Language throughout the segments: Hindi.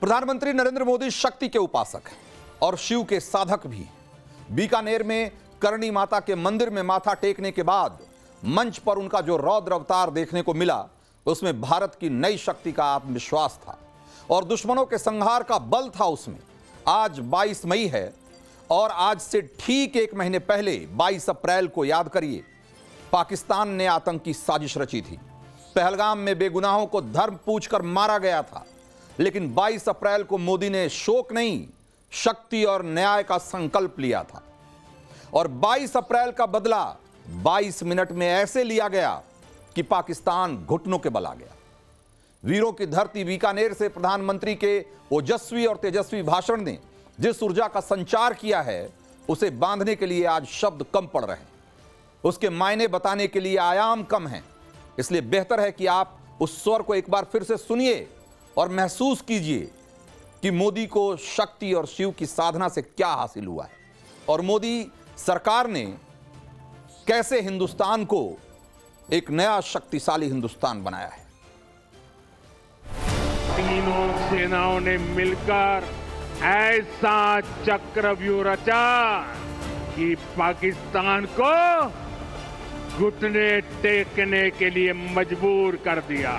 प्रधानमंत्री नरेंद्र मोदी शक्ति के उपासक हैं और शिव के साधक भी। बीकानेर में करणी माता के मंदिर में माथा टेकने के बाद मंच पर उनका जो रौद्र अवतार देखने को मिला, उसमें भारत की नई शक्ति का आत्मविश्वास था और दुश्मनों के संहार का बल था उसमें। आज 22 मई है और आज से ठीक एक महीने पहले 22 अप्रैल को याद करिए, पाकिस्तान ने आतंकी साजिश रची थी। पहलगाम में बेगुनाहों को धर्म पूछकर मारा गया था, लेकिन 22 अप्रैल को मोदी ने शोक नहीं, शक्ति और न्याय का संकल्प लिया था और 22 अप्रैल का बदला 22 मिनट में ऐसे लिया गया कि पाकिस्तान घुटनों के बल आ गया। वीरों की धरती बीकानेर से प्रधानमंत्री के ओजस्वी और तेजस्वी भाषण ने जिस ऊर्जा का संचार किया है, उसे बांधने के लिए आज शब्द कम पड़ रहे हैं, उसके मायने बताने के लिए आयाम कम हैं। इसलिए बेहतर है कि आप उस स्वर को एक बार फिर से सुनिए और महसूस कीजिए कि मोदी को शक्ति और शिव की साधना से क्या हासिल हुआ है और मोदी सरकार ने कैसे हिंदुस्तान को एक नया शक्तिशाली हिंदुस्तान बनाया है। तीनों सेनाओं ने मिलकर ऐसा चक्रव्यूह रचा कि पाकिस्तान को घुटने टेकने के लिए मजबूर कर दिया।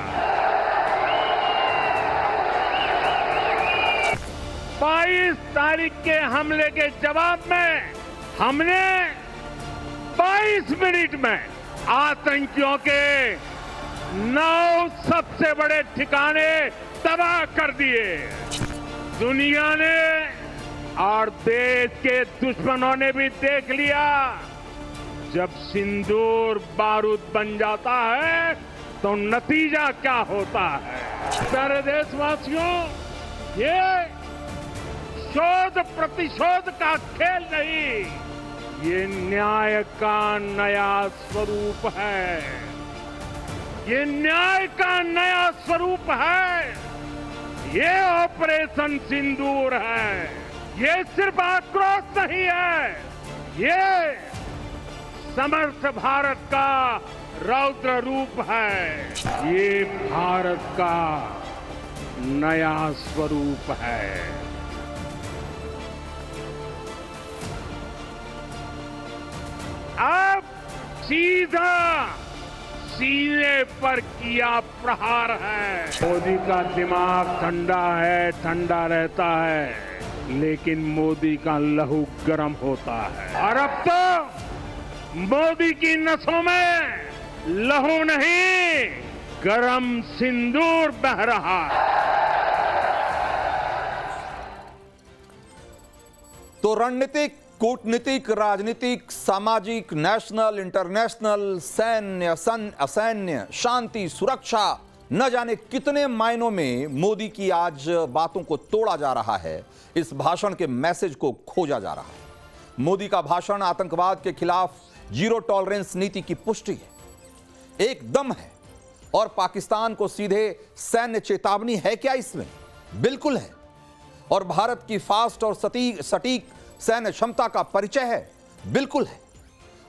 22 तारीख के हमले के जवाब में हमने 22 मिनट में आतंकियों के 9 सबसे बड़े ठिकाने तबाह कर दिए। दुनिया ने और देश के दुश्मनों ने भी देख लिया, जब सिंदूर बारूद बन जाता है तो नतीजा क्या होता है। प्यारे देशवासियों, ये शोध प्रतिशोध का खेल नहीं, ये न्याय का नया स्वरूप है। ये न्याय का नया स्वरूप है। ये ऑपरेशन सिंदूर है। ये सिर्फ आक्रोश नहीं है, ये समर्थ भारत का रौद्र रूप है। ये भारत का नया स्वरूप है। अब सीधा सीने पर किया प्रहार है। मोदी का दिमाग ठंडा है, ठंडा रहता है, लेकिन मोदी का लहू गर्म होता है। और अब तो मोदी की नसों में लहू नहीं, गर्म सिंदूर बह रहा है। तो रणनीतिक, कूटनीतिक, राजनीतिक, सामाजिक, नेशनल, इंटरनेशनल, सैन्य, असैन्य, शांति, सुरक्षा, न जाने कितने मायनों में मोदी की आज बातों को तोड़ा जा रहा है। इस भाषण के मैसेज को खोजा जा रहा है। मोदी का भाषण आतंकवाद के खिलाफ जीरो टॉलरेंस नीति की पुष्टि है, एकदम है। और पाकिस्तान को सीधे सैन्य चेतावनी है क्या इसमें? बिल्कुल है। और भारत की फास्ट और सटीक सैन्य क्षमता का परिचय है, बिल्कुल है।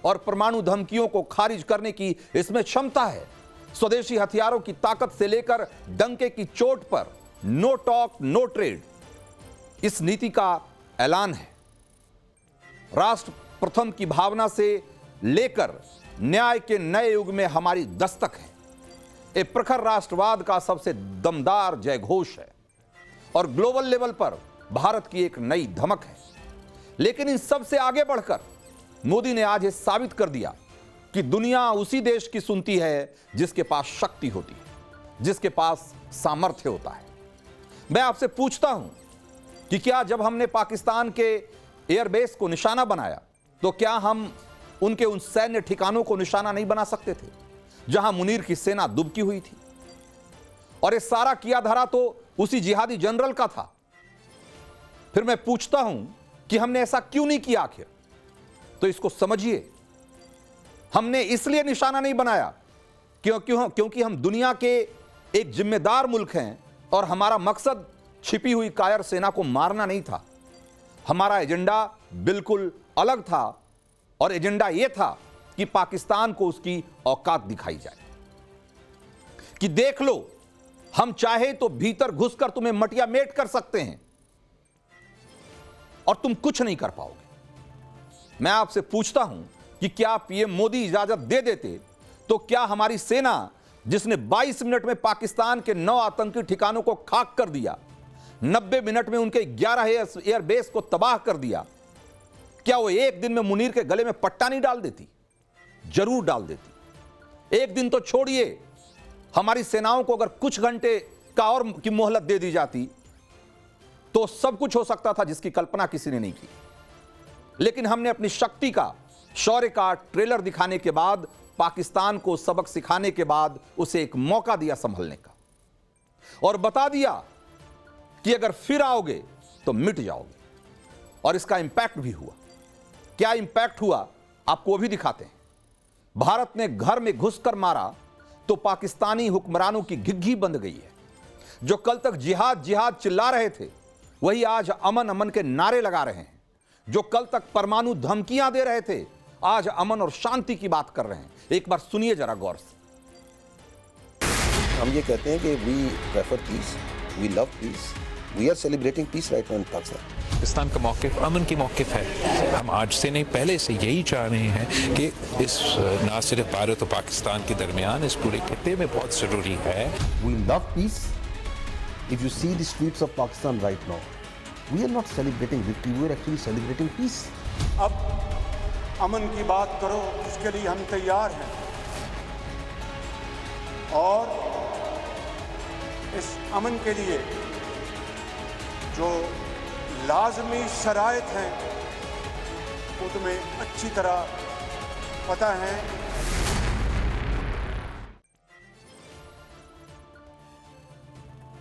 और परमाणु धमकियों को खारिज करने की इसमें क्षमता है। स्वदेशी हथियारों की ताकत से लेकर डंके की चोट पर नो टॉक नो ट्रेड, इस नीति का ऐलान है। राष्ट्र प्रथम की भावना से लेकर न्याय के नए युग में हमारी दस्तक है। एक प्रखर राष्ट्रवाद का सबसे दमदार जयघोष है और ग्लोबल लेवल पर भारत की एक नई धमक है। लेकिन इन सब से आगे बढ़कर मोदी ने आज ये साबित कर दिया कि दुनिया उसी देश की सुनती है जिसके पास शक्ति होती है, जिसके पास सामर्थ्य होता है। मैं आपसे पूछता हूं कि क्या जब हमने पाकिस्तान के एयरबेस को निशाना बनाया, तो क्या हम उनके उन सैन्य ठिकानों को निशाना नहीं बना सकते थे जहां मुनीर की सेना दुबकी हुई थी? और ये सारा किया धरा तो उसी जिहादी जनरल का था। फिर मैं पूछता हूं कि हमने ऐसा क्यों नहीं किया आखिर? तो इसको समझिए, हमने इसलिए निशाना नहीं बनाया क्योंकि हम दुनिया के एक जिम्मेदार मुल्क हैं और हमारा मकसद छिपी हुई कायर सेना को मारना नहीं था। हमारा एजेंडा बिल्कुल अलग था और एजेंडा यह था कि पाकिस्तान को उसकी औकात दिखाई जाए, कि देख लो हम चाहे तो भीतर घुसकर तुम्हें मटिया मेट कर सकते हैं और तुम कुछ नहीं कर पाओगे। मैं आपसे पूछता हूं कि क्या पीएम मोदी इजाजत दे देते तो क्या हमारी सेना, जिसने 22 मिनट में पाकिस्तान के 9 आतंकी ठिकानों को खाक कर दिया, 90 मिनट में उनके 11 एयरबेस को तबाह कर दिया, क्या वो एक दिन में मुनीर के गले में पट्टा नहीं डाल देती? जरूर डाल देती। एक दिन तो छोड़िए, हमारी सेनाओं को अगर कुछ घंटे का और की मोहलत दे दी जाती तो सब कुछ हो सकता था जिसकी कल्पना किसी ने नहीं की। लेकिन हमने अपनी शक्ति का, शौर्य का ट्रेलर दिखाने के बाद, पाकिस्तान को सबक सिखाने के बाद उसे एक मौका दिया संभलने का और बता दिया कि अगर फिर आओगे तो मिट जाओगे। और इसका इंपैक्ट भी हुआ। क्या इंपैक्ट हुआ आपको वो भी दिखाते हैं। भारत ने घर में घुसकर मारा तो पाकिस्तानी हुक्मरानों की घिघी बंद गई है। जो कल तक जिहाद जिहाद चिल्ला रहे थे वही आज अमन अमन के नारे लगा रहे हैं। जो कल तक परमाणु धमकियां दे रहे थे आज अमन और शांति की बात कर रहे हैं। एक बार सुनिए जरा गौर से। हम ये कहते हैं कि we prefer peace, we love peace, we are celebrating peace right now in Pakistan. Pakistan का मौक़िफ़ अमन की मौक़िफ़ है। हम आज से नहीं, पहले से यही चाह रहे हैं कि इस ना सिर्फ भारत और पाकिस्तान के दरमियान, इस पूरे खित्ते में बहुत ज़रूरी है। We love peace. If you see the streets of Pakistan right now, we are not celebrating victory, we are actually celebrating peace. अब अमन की बात करो, उसके लिए हम तैयार हैं और इस अमन के लिए जो लाजमी शराइत हैं वो तुम्हें अच्छी तरह पता है।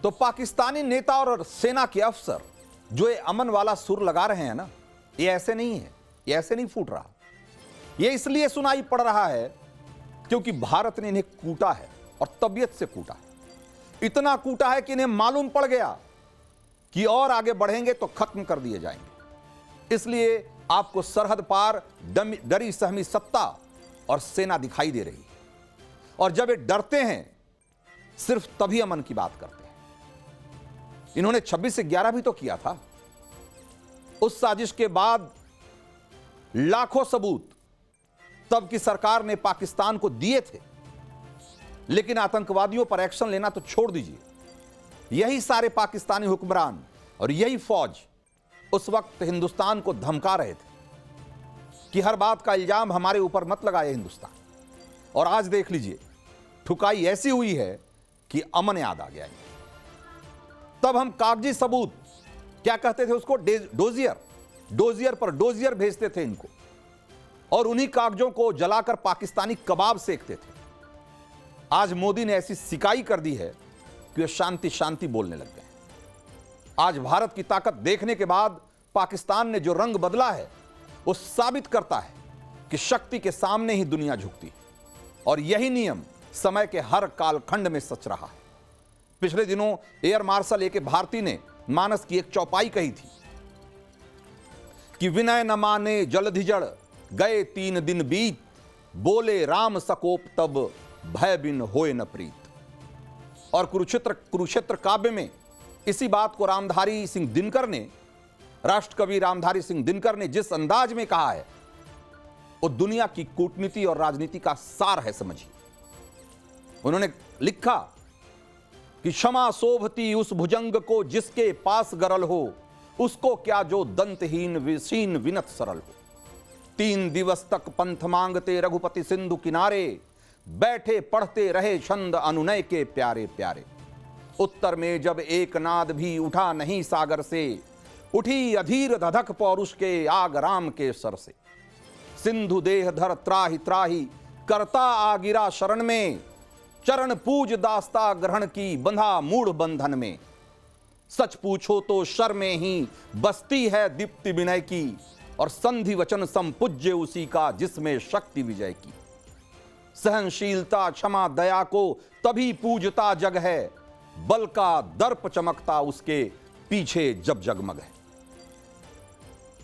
तो पाकिस्तानी नेता और सेना के अफसर जो ये अमन वाला सुर लगा रहे हैं ना, ये ऐसे नहीं है, ये ऐसे नहीं फूट रहा। ये इसलिए सुनाई पड़ रहा है क्योंकि भारत ने इन्हें कूटा है और तबीयत से कूटा है। इतना कूटा है कि इन्हें मालूम पड़ गया कि और आगे बढ़ेंगे तो खत्म कर दिए जाएंगे। इसलिए आपको सरहद पार डरी सहमी सत्ता और सेना दिखाई दे रही है। और जब ये डरते हैं सिर्फ तभी अमन की बात करते हैं। इन्होंने 26 से 11 भी तो किया था। उस साजिश के बाद लाखों सबूत तब की सरकार ने पाकिस्तान को दिए थे, लेकिन आतंकवादियों पर एक्शन लेना तो छोड़ दीजिए। यही सारे पाकिस्तानी हुक्मरान और यही फौज उस वक्त हिंदुस्तान को धमका रहे थे कि हर बात का इल्जाम हमारे ऊपर मत लगाए हिंदुस्तान। और आज देख लीजिए, ठुकाई ऐसी हुई है कि अमन याद आ गया है। तब हम कागजी सबूत, क्या कहते थे उसको, डोजियर पर डोजियर भेजते थे इनको और उन्हीं कागजों को जलाकर पाकिस्तानी कबाब सेकते थे। आज मोदी ने ऐसी सिकाई कर दी है कि वे शांति शांति बोलने लग गए। आज भारत की ताकत देखने के बाद पाकिस्तान ने जो रंग बदला है वो साबित करता है कि शक्ति के सामने ही दुनिया झुकती है। और यही नियम समय के हर कालखंड में सच रहा है। पिछले दिनों एयर मार्शल ए के भारती ने मानस की एक चौपाई कही थी कि विनय न माने जलधिजड़, गए 3 दिन बीत, बोले राम सकोप तब, भय बिन होए न प्रीत। और कुरुक्षेत्र काव्य में इसी बात को रामधारी सिंह दिनकर ने, राष्ट्रकवि रामधारी सिंह दिनकर ने जिस अंदाज में कहा है वो दुनिया की कूटनीति और राजनीति का सार है, समझिए। उन्होंने लिखा कि क्षमा शोभती उस भुजंग को जिसके पास गरल हो, उसको क्या जो दंतहीन विशीन विनत सरल हो। 3 दिवस तक पंथ मांगते रघुपति सिंधु किनारे, बैठे पढ़ते रहे छंद अनुनय के प्यारे प्यारे। उत्तर में जब एक नाद भी उठा नहीं सागर से, उठी अधीर धधक पौरुष के आग राम के सर से। सिंधु देह धर त्राहि त्राहि, करता आगिरा शरण में, चरण पूज दास्ता ग्रहण की बंधा मूढ़ बंधन में। सच पूछो तो शर में ही बसती है दीप्ति विनय की, और संधि वचन संपूज्य उसी का जिसमें शक्ति विजय की। सहनशीलता क्षमा दया को तभी पूजता जग है, बल का दर्प चमकता उसके पीछे जब जगमग है।